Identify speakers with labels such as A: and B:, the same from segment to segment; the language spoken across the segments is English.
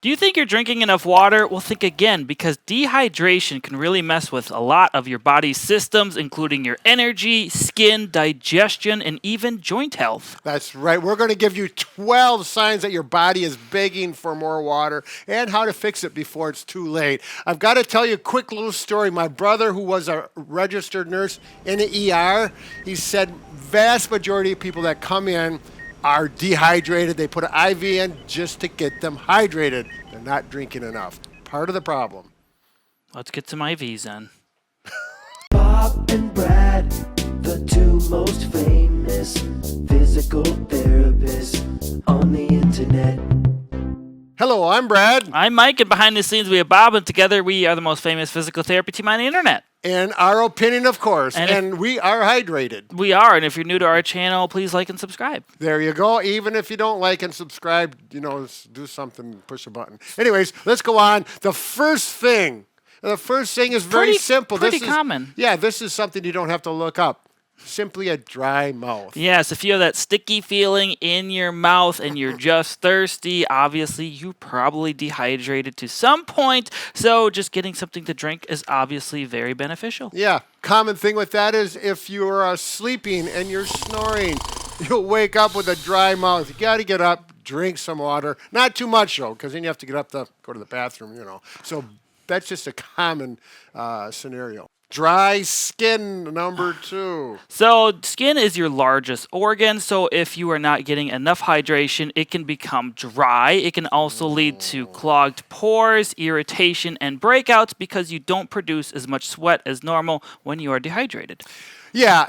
A: Do you think you're drinking enough water? Well, think again, because dehydration can really mess with a lot of your body's systems, including your energy, skin, digestion, and even joint health.
B: That's right. We're going to give you 12 signs that your body is begging for more water and how to fix it before it's too late. I've got to tell you a quick little story. My brother, who was a registered nurse in the ER, he said vast majority of people that come in are dehydrated. They put an IV in just to get them hydrated. They're not drinking enough. Part of the problem.
A: Let's get some IVs then.
C: Bob and Brad, the two most famous physical therapists on the internet.
B: Hello, I'm Brad.
A: I'm Mike, and behind the scenes we have Bob, and together we are the most famous physical therapy team on the internet.
B: In our opinion, of course. And we are hydrated.
A: We are, and if you're new to our channel, please like and subscribe.
B: There you go. Even if you don't like and subscribe, do something, push a button. Anyways, let's go on. The first thing is very simple.
A: Pretty common.
B: Yeah, this is something you don't have to look up. Simply a dry mouth.
A: Yes, if you have that sticky feeling in your mouth and you're just thirsty, obviously you probably dehydrated to some point, so just getting something to drink is obviously very beneficial.
B: Yeah, common thing with that is if you're sleeping and you're snoring, you'll wake up with a dry mouth. You got to get up, drink some water. Not too much, though, because then you have to get up to go to the bathroom, So that's just a common scenario. Dry skin, number 2.
A: So skin is your largest organ, so if you are not getting enough hydration, it can become dry. It can also lead to clogged pores, irritation, and breakouts because you don't produce as much sweat as normal when you are dehydrated.
B: Yeah,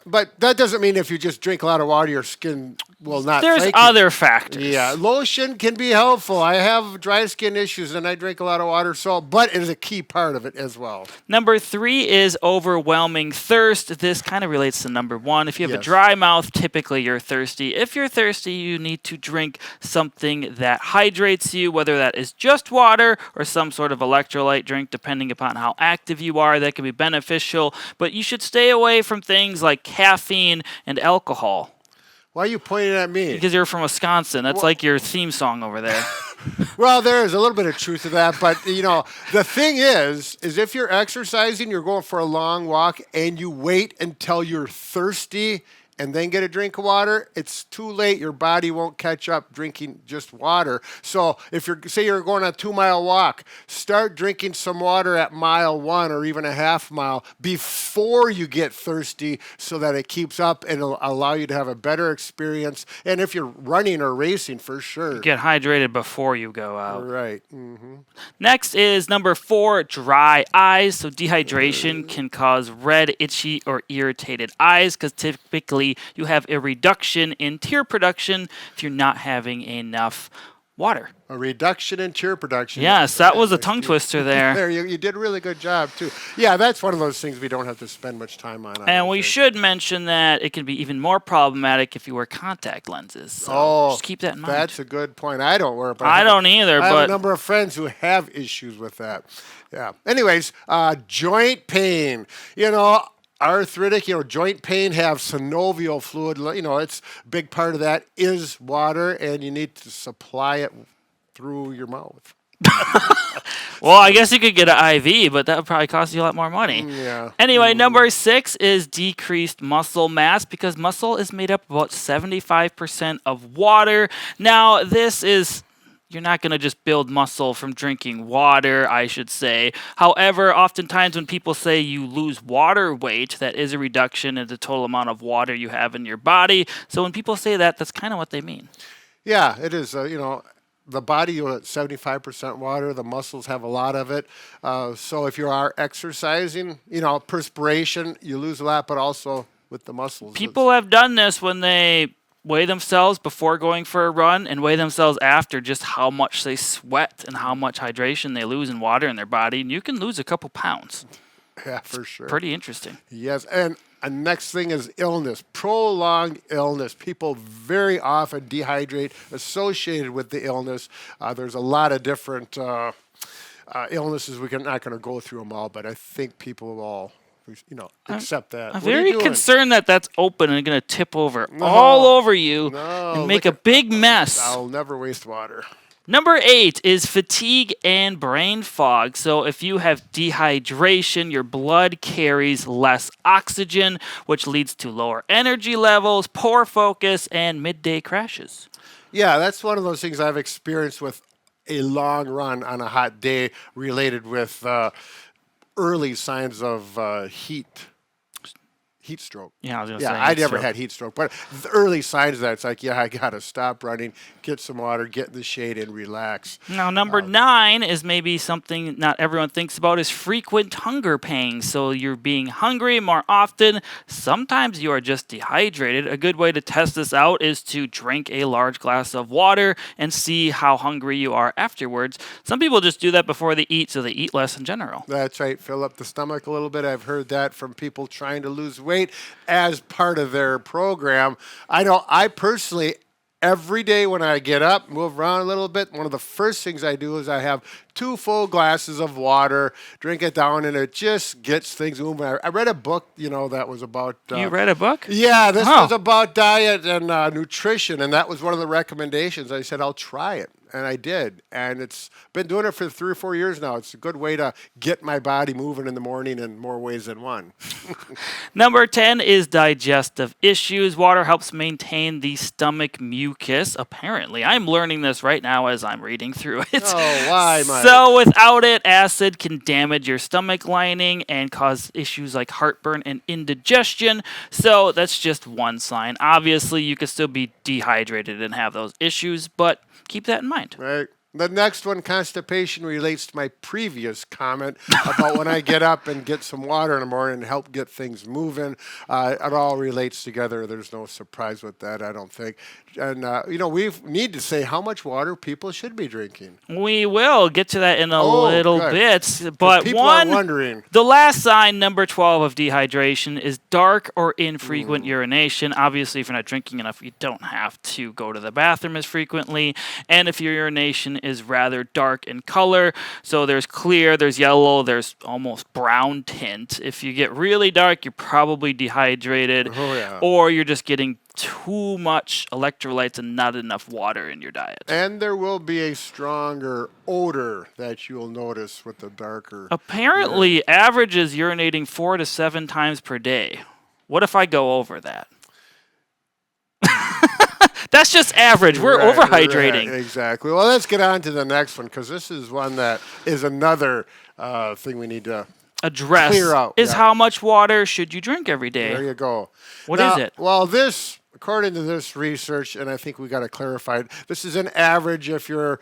B: but that doesn't mean if you just drink a lot of water, your skin will not.
A: There's other factors.
B: Yeah, lotion can be helpful. I have dry skin issues and I drink a lot of water, but it is a key part of it as well.
A: Number 3 is overwhelming thirst. This kind of relates to number 1. If you have a dry mouth, typically you're thirsty. If you're thirsty, you need to drink something that hydrates you, whether that is just water or some sort of electrolyte drink, depending upon how active you are. That can be beneficial, but you should stay away from things like caffeine and alcohol.
B: Why are you pointing at me?
A: Because you're from Wisconsin. That's like your theme song over there.
B: Well, there is a little bit of truth to that, but the thing is if you're exercising, you're going for a long walk, and you wait until you're thirsty and then get a drink of water, it's too late. Your body won't catch up drinking just water. So if you're going on a 2-mile walk, start drinking some water at mile 1 or even a half mile before you get thirsty so that it keeps up and it'll allow you to have a better experience. And if you're running or racing, for sure.
A: Get hydrated before you go out.
B: Right. Mm-hmm.
A: Next is number 4, dry eyes. So dehydration can cause red, itchy, or irritated eyes because typically you have a reduction in tear production if you're not having enough water.
B: A reduction in tear production.
A: Yes, that was a tongue twister there.
B: There, you did a really good job, too. Yeah, that's one of those things we don't have to spend much time on.
A: And we should mention that it can be even more problematic if you wear contact lenses. So just keep that in mind.
B: That's a good point. I don't wear it. But
A: I don't either.
B: I have a number of friends who have issues with that. Yeah. Anyways, joint pain. Arthritic, joint pain have synovial fluid. It's a big part of that is water, and you need to supply it through your mouth.
A: Well, I guess you could get an IV, but that would probably cost you a lot more money.
B: Yeah.
A: Anyway, number 6 is decreased muscle mass because muscle is made up about 75% of water. Now, you're not going to just build muscle from drinking water, I should say. However, oftentimes when people say you lose water weight, that is a reduction in the total amount of water you have in your body. So when people say that, that's kind of what they mean.
B: Yeah, it is. The body, 75% water. The muscles have a lot of it. So if you are exercising, perspiration, you lose a lot, but also with the muscles.
A: People have done this when they weigh themselves before going for a run and weigh themselves after, just how much they sweat and how much hydration they lose in water in their body. And you can lose a couple pounds.
B: Yeah, for sure.
A: Pretty interesting.
B: Yes, and next thing is illness, prolonged illness. People very often dehydrate associated with the illness. There's a lot of different illnesses. We're not going to go through them all, but I think people will all accept that.
A: I'm very concerned that that's open and going to tip over all over you and make a big mess.
B: I'll never waste water.
A: Number 8 is fatigue and brain fog. So if you have dehydration, your blood carries less oxygen, which leads to lower energy levels, poor focus, and midday crashes.
B: Yeah, that's one of those things I've experienced with a long run on a hot day related with early signs of heat stroke.
A: Yeah, I was going to
B: Yeah,
A: say.
B: I
A: heat
B: never
A: stroke.
B: had heat stroke, but the early signs of that, it's like, yeah, I got to stop running, get some water, get in the shade, and relax.
A: Now, number 9 is maybe something not everyone thinks about is frequent hunger pangs. So you're being hungry more often. Sometimes you are just dehydrated. A good way to test this out is to drink a large glass of water and see how hungry you are afterwards. Some people just do that before they eat, so they eat less in general.
B: That's right, fill up the stomach a little bit. I've heard that from people trying to lose weight as part of their program. I know I personally, every day when I get up, move around a little bit, one of the first things I do is I have 2 full glasses of water, drink it down, and it just gets things moving. I read a book, that was about...
A: You read a book?
B: Yeah, this
A: Oh.
B: was about diet and nutrition, and that was one of the recommendations. I said, I'll try it, and I did. And it's been doing it for 3 or 4 years now. It's a good way to get my body moving in the morning in more ways than one.
A: Number 10 is digestive issues. Water helps maintain the stomach mucus, apparently. I'm learning this right now as I'm reading through it.
B: Oh, why, Mike?
A: So without it, acid can damage your stomach lining and cause issues like heartburn and indigestion. So that's just one sign. Obviously, you could still be dehydrated and have those issues, but keep that in mind.
B: Right. The next one, constipation, relates to my previous comment about when I get up and get some water in the morning and help get things moving. It all relates together. There's no surprise with that, I don't think. And, we need to say how much water people should be drinking.
A: We will get to that in a
B: Oh,
A: little
B: good.
A: bit. But
B: People are wondering.
A: the last sign, number 12 of dehydration, is dark or infrequent urination. Obviously, if you're not drinking enough, you don't have to go to the bathroom as frequently. And if your urination is rather dark in color, so there's clear, there's yellow, there's almost brown tint. If you get really dark, you're probably dehydrated,
B: Oh, yeah.
A: or you're just getting too much electrolytes and not enough water in your diet.
B: And there will be a stronger odor that you'll notice with the darker.
A: Apparently, average is urinating 4 to 7 times per day. What if I go over that? That's just average. We're
B: Right,
A: overhydrating.
B: right, exactly. Well, let's get on to the next one because this is one that is another thing we need to
A: Address
B: clear out.
A: is
B: Yeah.
A: how much water should you drink every day?
B: There you go.
A: What
B: What
A: is
B: is
A: it?
B: Well, this, according to this research, and I think we got to clarify it, this is an average if you're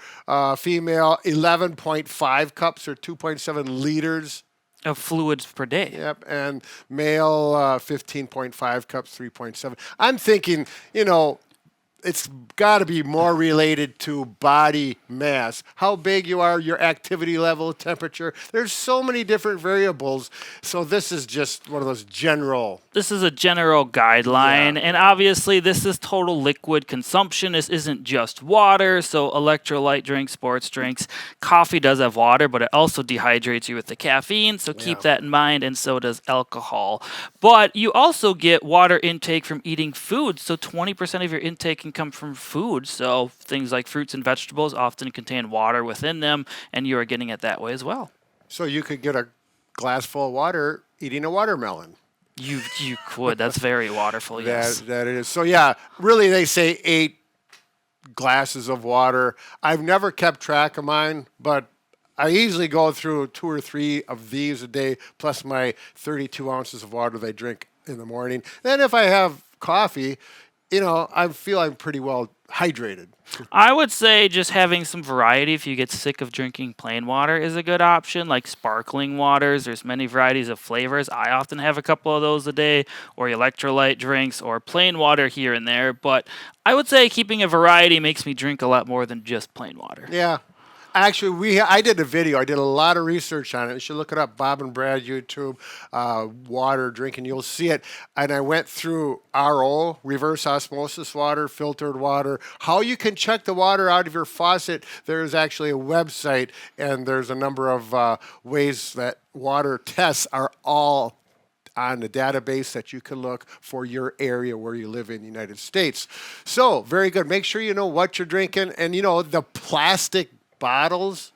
B: female, 11.5 cups or 2.7 liters.
A: Of fluids per day.
B: Yep, and male, 15.5 cups, 3.7. I'm thinking, it's got to be more related to body mass, how big you are, your activity level, temperature. There's so many different variables. So this is just one of those general.
A: This is a general guideline,
B: Yeah.
A: and obviously this is total liquid consumption. This isn't just water, so electrolyte drinks, sports drinks. Coffee does have water, but it also dehydrates you with the caffeine, so keep that in mind, and so does alcohol. But you also get water intake from eating food, so 20% of your intake can come from food. So things like fruits and vegetables often contain water within them, and you are getting it that way as well.
B: So you could get a glass full of water eating a watermelon.
A: You could. That's very waterful, yes.
B: That it is. So yeah, really they say 8 glasses of water. I've never kept track of mine, but I easily go through 2 or 3 of these a day, plus my 32 ounces of water that I drink in the morning. Then if I have coffee, I feel I'm pretty well hydrated.
A: I would say just having some variety if you get sick of drinking plain water is a good option, like sparkling waters. There's many varieties of flavors. I often have a couple of those a day, or electrolyte drinks, or plain water here and there. But I would say keeping a variety makes me drink a lot more than just plain water.
B: Yeah. Actually, I did a video. I did a lot of research on it. You should look it up, Bob and Brad YouTube, water drinking. You'll see it. And I went through RO, reverse osmosis water, filtered water, how you can check the water out of your faucet. There's actually a website, and there's a number of ways that water tests are all on the database that you can look for your area where you live in the United States. So, very good. Make sure you know what you're drinking. And, the plastic bottles,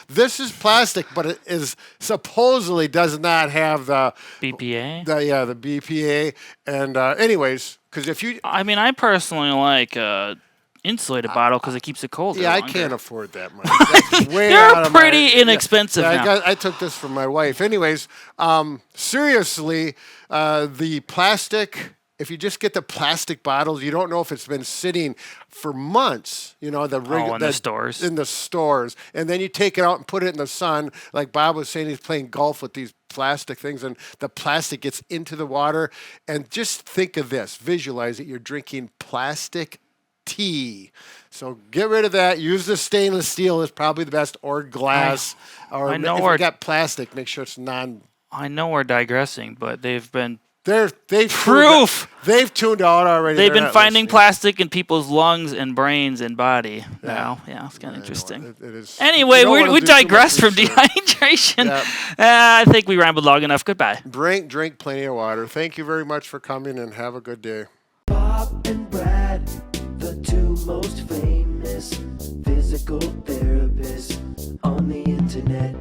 B: this is plastic, but it is supposedly does not have the
A: BPA?
B: the BPA. And anyways, because if you...
A: I mean, I personally like insulated bottle because it keeps it cold.
B: Yeah, I
A: longer.
B: can't afford that much. That's way
A: They're
B: out of
A: pretty
B: my,
A: inexpensive now.
B: I took this from my wife. Anyways, seriously, the plastic, if you just get the plastic bottles, you don't know if it's been sitting for months, in
A: the stores.
B: In the stores. And then you take it out and put it in the sun. Like Bob was saying, he's playing golf with these plastic things, and the plastic gets into the water. And just think of this. Visualize it. You're drinking plastic tea. So get rid of that. Use the stainless steel is probably the best, or glass. Or if you got plastic, make sure it's non.
A: I know we're digressing, but they've been
B: they've
A: proof.
B: They've tuned out already.
A: They've
B: They're
A: been
B: not
A: finding
B: listening.
A: plastic in people's lungs and brains and body now. Yeah, it's kind of interesting.
B: It is.
A: Anyway,
B: You don't
A: we
B: wanna do too
A: digress
B: much
A: from
B: research.
A: dehydration.
B: Yep.
A: I think we rambled long enough. Goodbye.
B: Drink plenty of water. Thank you very much for coming, and have a good day.
C: Bob and Brad, the two most famous physical therapists on the internet.